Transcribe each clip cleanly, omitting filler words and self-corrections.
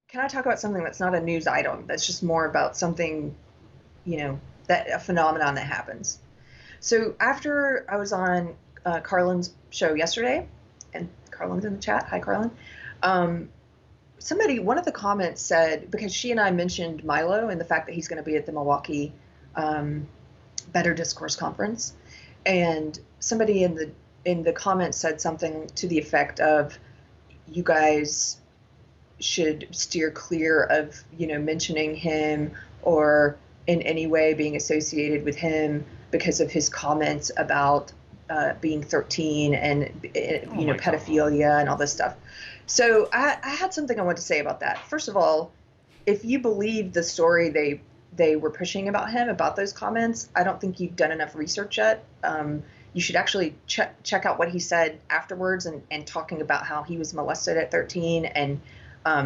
Can I talk about something that's not a news item? That's just more about something, that a phenomenon that happens. So after I was on Carlin's show yesterday, and Carlin's in the chat. Hi, Carlin. Um, one of the comments said, because she and I mentioned Milo and the fact that he's going to be at the Milwaukee um, Better Discourse Conference, and somebody in the comments said something to the effect of, "You guys should steer clear of mentioning him or in any way being associated with him because of his comments about being 13 and Oh my God. pedophilia and all this stuff." So I had something I wanted to say about that. First of all, if you believe the story they were pushing about him, about those comments, I don't think you've done enough research yet. You should actually check out what he said afterwards, and talking about how he was molested at 13, and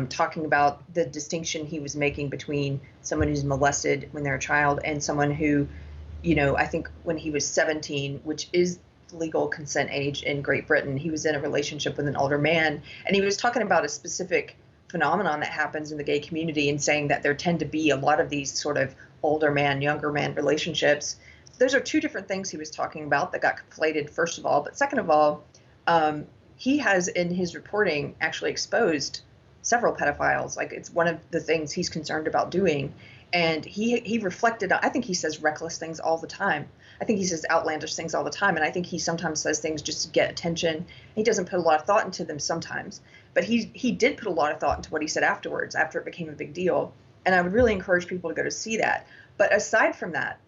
talking about the distinction he was making between someone who's molested when they're a child and someone who, I think when he was 17, which is legal consent age in Great Britain, he was in a relationship with an older man, and he was talking about a specific phenomenon that happens in the gay community, and saying that there tend to be a lot of these sort of older man, younger man relationships. Those are two different things he was talking about that got conflated, first of all. But second of all, he has in his reporting actually exposed several pedophiles. Like, it's one of the things he's concerned about doing. And he reflected, I think he says reckless things all the time. I think he says outlandish things all the time. And I think he sometimes says things just to get attention. He doesn't put a lot of thought into them sometimes. But he did put a lot of thought into what he said afterwards, after it became a big deal. And I would really encourage people to go to see that. But aside from that,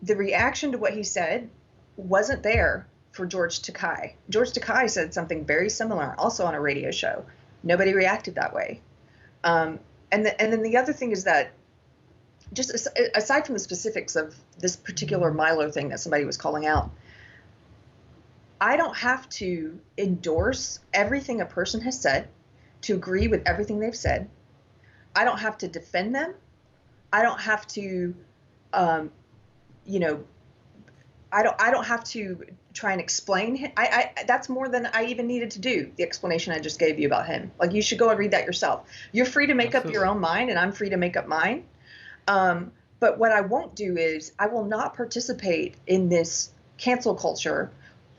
the reaction to what he said wasn't there for George Takei. George Takei said something very similar, also on a radio show. Nobody reacted that way. And then the other thing is that, just aside from the specifics of this particular Milo thing that somebody was calling out, I don't have to endorse everything a person has said, to agree with everything they've said. I don't have to defend them. I don't have to, you know, I don't have to try and explain him. That's more than I even needed to do. The explanation I just gave you about him. Like, you should go and read that yourself. You're free to make up your Absolutely. own mind, and I'm free to make up mine. But what I won't do is, I will not participate in this cancel culture.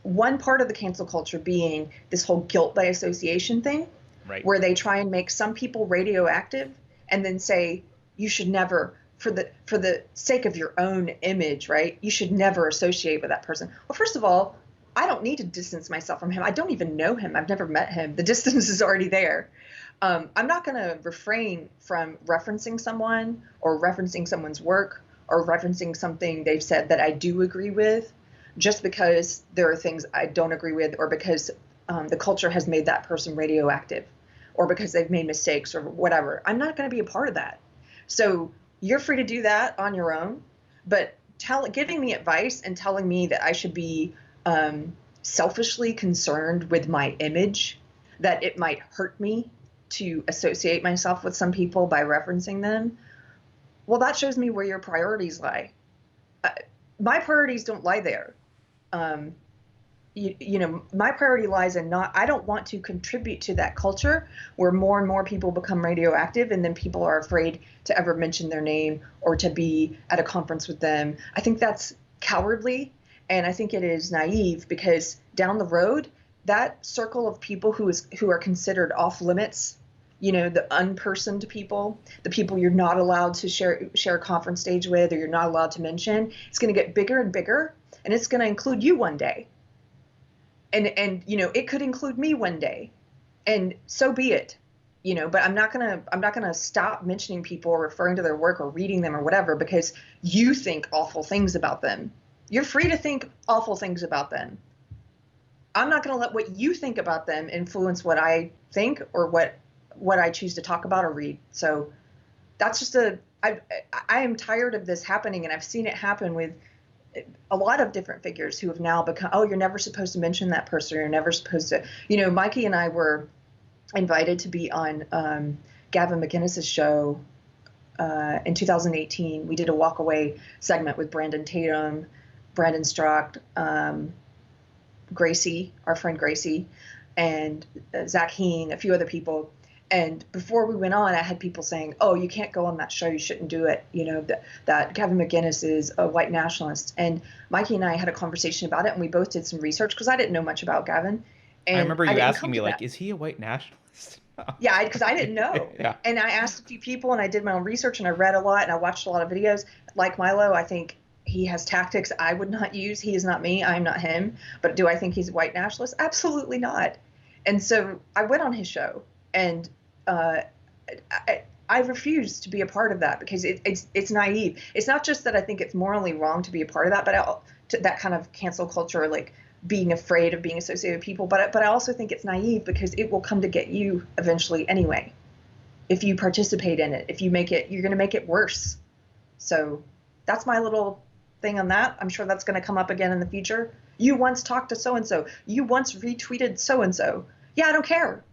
One part of the cancel culture being this whole guilt by association thing, Right. where they try and make some people radioactive and then say, you should never, for the sake of your own image, right? You should never associate with that person. Well, first of all, I don't need to distance myself from him. I don't even know him. I've never met him. The distance is already there. I'm not going to refrain from referencing someone, or referencing someone's work, or referencing something they've said that I do agree with, just because there are things I don't agree with, or because the culture has made that person radioactive, or because they've made mistakes or whatever. I'm not going to be a part of that. So you're free to do that on your own, but giving me advice and telling me that I should be selfishly concerned with my image, that it might hurt me to associate myself with some people by referencing them, well, that shows me where your priorities lie. Uh, my priorities don't lie there. Um, my priority lies in, not, I don't want to contribute to that culture where more and more people become radioactive, and then people are afraid to ever mention their name or to be at a conference with them. I think that's cowardly, and I think it is naive, because down the road, that circle of people who are considered off limits, the unpersoned people, the people you're not allowed to share a conference stage with, or you're not allowed to mention, it's going to get bigger and bigger, and it's going to include you one day. And it could include me one day, and so be it. But I'm not gonna stop mentioning people, or referring to their work, or reading them, or whatever, because you think awful things about them. You're free to think awful things about them. I'm not going to let what you think about them influence what I think, or what I choose to talk about or read. So that's just I am tired of this happening, and I've seen it happen with a lot of different figures who have now become, oh, you're never supposed to mention that person. You're never supposed to, Mikey and I were invited to be on Gavin McInnes's show in 2018. We did a walkaway segment with Brandon Tatum, Brandon Strock, Gracie, our friend Gracie. and Zach Heen, a few other people. And before we went on, I had people saying, "Oh, you can't go on that show. You shouldn't do it. You know that Gavin McInnes is a white nationalist." And Mikey and I had a conversation about it, and we both did some research because I didn't know much about Gavin, I and remember I you didn't asking come me to like, that. is he a white nationalist? Yeah, because I didn't know. Yeah. And I asked a few people, and I did my own research, and I read a lot, and I watched a lot of videos. Like Milo, I think he has tactics I would not use. He is not me. I'm not him. But do I think he's a white nationalist? Absolutely not. And so I went on his show, and uh, I refuse to be a part of that because it's naive. It's not just that I think it's morally wrong to be a part of that, but that kind of cancel culture, like being afraid of being associated with people. But I also think it's naive because it will come to get you eventually anyway. If you participate in it, if you make it, you're going to make it worse. So that's my little thing on that. I'm sure that's going to come up again in the future. You once talked to so and so. You once retweeted so and so. Yeah, I don't care.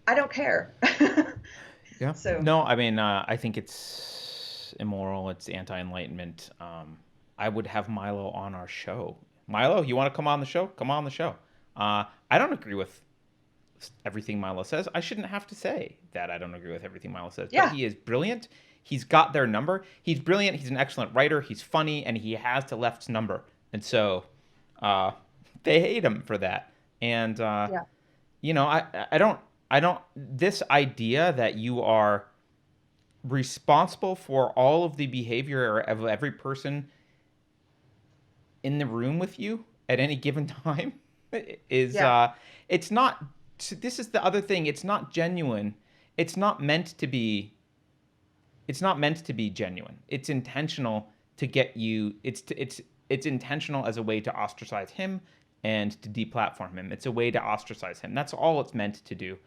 I don't care. Yeah. So No, I mean, I think it's immoral. It's anti-enlightenment. I would have Milo on our show. Milo, you want to come on the show? Come on the show. I don't agree with everything Milo says. I shouldn't have to say that I don't agree with everything Milo says, but yeah, he is brilliant. He's got their number. He's brilliant. He's an excellent writer. He's funny, and he has the left's number. And so uh, they hate him for that. And yeah, I don't. This idea that you are responsible for all of the behavior of every person in the room with you at any given time is yeah. it's not. This is the other thing. It's not genuine. It's not meant to be. It's not meant to be genuine. It's intentional to get you. It's intentional as a way to ostracize him and to deplatform him. It's a way to ostracize him. That's all it's meant to do.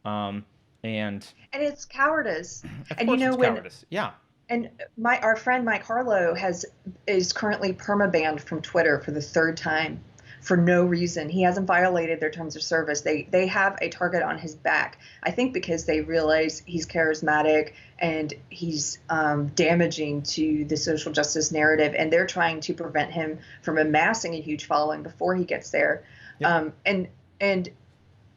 Um, and And it's cowardice. of And you course, know it's when cowardice. Yeah. and our friend Mike Harlow is currently permabanned from Twitter for the third time for no reason. He hasn't violated their terms of service. They have a target on his back. I think because they realize he's charismatic and he's damaging to the social justice narrative, and they're trying to prevent him from amassing a huge following before he gets there. Yep. And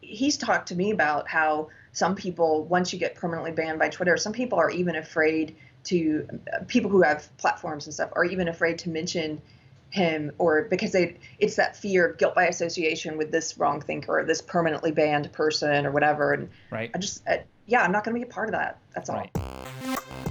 he's talked to me about how some people, once you get permanently banned by Twitter, some people are even afraid to people who have platforms and stuff are even afraid to mention him, or because it's that fear of guilt by association with this wrong thinker or this permanently banned person or whatever. And Right. yeah, I'm not going to be a part of that. That's all. Right.